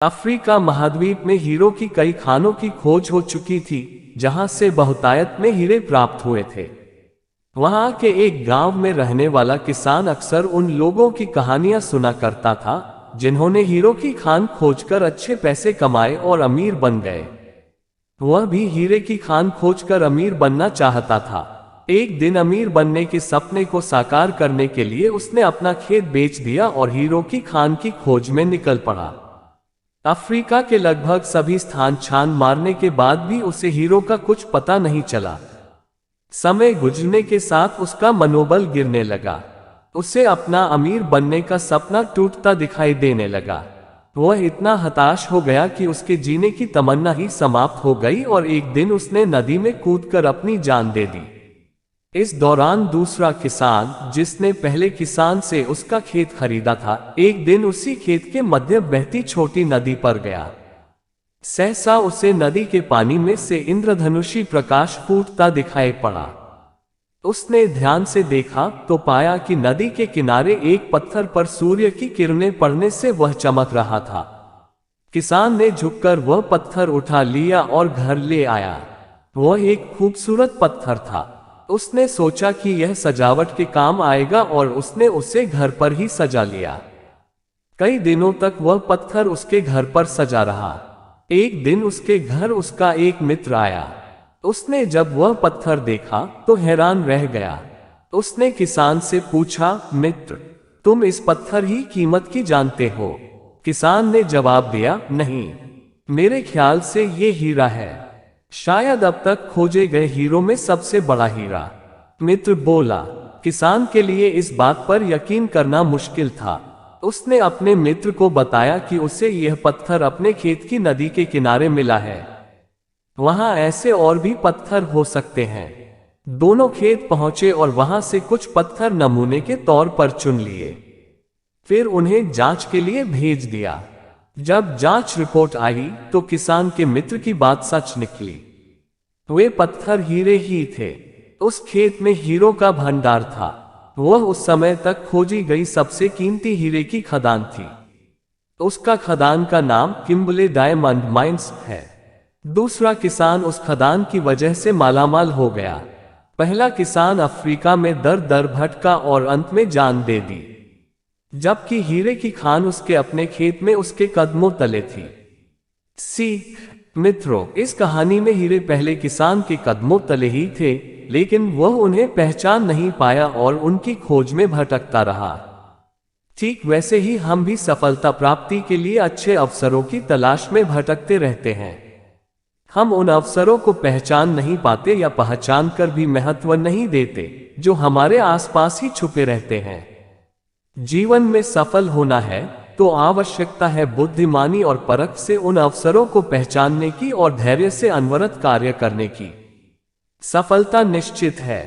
Africa महाद्वीप में hero की कई खानों की खोज हो चुकी थी, जहां से बहुतायत में हीरे प्राप्त हुए थे। वहां के एक गांव में रहने वाला किसान अक्सर उन लोगों की कहानियां सुना करता था, जिन्होंने हीरो की खान खोजकर अच्छे पैसे कमाए और अमीर बन गए। वह भी हीरे की खान खोजकर अमीर बनना चाहता था। एक दिन अमीर बनने के सपने को साकार करने के लिए उसने अपना खेत बेच दिया और हीरो की खान की खोज में निकल पड़ा। अफ्रीका के लगभग सभी स्थान छान मारने के बाद भी उसे हीरो का कुछ पता नहीं चला। समय गुजरने के साथ उसका मनोबल गिरने लगा। उसे अपना अमीर बनने का सपना टूटता दिखाई देने लगा। वह इतना हताश हो गया कि उसके जीने की तमन्ना ही समाप्त हो गई और एक दिन उसने नदी में कूदकर अपनी जान दे दी। इस दौरान दूसरा किसान, जिसने पहले किसान से उसका खेत खरीदा था, एक दिन उसी खेत के मध्य बहती छोटी नदी पर गया। सहसा उसे नदी के पानी में से इंद्रधनुषी प्रकाश फूटता दिखाई पड़ा। उसने ध्यान से देखा तो पाया कि नदी के किनारे एक पत्थर पर सूर्य की किरणें पड़ने से वह चमक रहा था। किसान ने झुककर वह पत्थर उठा लिया और घर ले आया। वह एक खूबसूरत पत्थर था। उसने सोचा कि यह सजावट के काम आएगा और उसने उसे घर पर ही सजा लिया। कई दिनों तक वह पत्थर उसके घर पर सजा रहा। एक दिन उसके घर उसका एक मित्र आया। उसने जब वह पत्थर देखा तो हैरान रह गया। उसने किसान से पूछा, मित्र, तुम इस पत्थर की कीमत की जानते हो? किसान ने जवाब दिया, नहीं, मेरे ख्याल से ये हीरा है, शायद अब तक खोजे गए हीरो में सबसे बड़ा हीरा। मित्र बोला। किसान के लिए इस बात पर यकीन करना मुश्किल था। उसने अपने मित्र को बताया कि उसे यह पत्थर अपने खेत की नदी के किनारे मिला है। वहां ऐसे और भी पत्थर हो सकते हैं। दोनों खेत पहुंचे और वहां से कुछ पत्थर नमूने के तौर पर चुन लिए। फिर उन्हें जांच के लिए भेज दिया। जब जांच रिपोर्ट आई तो किसान के मित्र की बात सच निकली। वे पत्थर हीरे ही थे। उस खेत में हीरो का भंडार था। वह उस समय तक खोजी गई सबसे कीमती हीरे की खदान थी। उसका खदान का नाम किम्बले डायमंड माइंस है। दूसरा किसान उस खदान की वजह से मालामाल हो गया। पहला किसान अफ्रीका में दर दर भटका और अंत में जान दे दी, जबकि हीरे की खान उसके अपने खेत में उसके कदमों तले थी। सीख, मित्रों, इस कहानी में हीरे पहले किसान के कदमों तले ही थे, लेकिन वह उन्हें पहचान नहीं पाया और उनकी खोज में भटकता रहा। ठीक वैसे ही हम भी सफलता प्राप्ति के लिए अच्छे अवसरों की तलाश में भटकते रहते हैं। हम उन अवसरों को पहचान नहीं पाते या पहचान कर भी महत्व नहीं देते, जो हमारे आसपास ही छुपे रहते हैं। जीवन में सफल होना है तो आवश्यकता है बुद्धिमानी और परख से उन अवसरों को पहचानने की और धैर्य से अनवरत कार्य करने की। सफलता निश्चित है।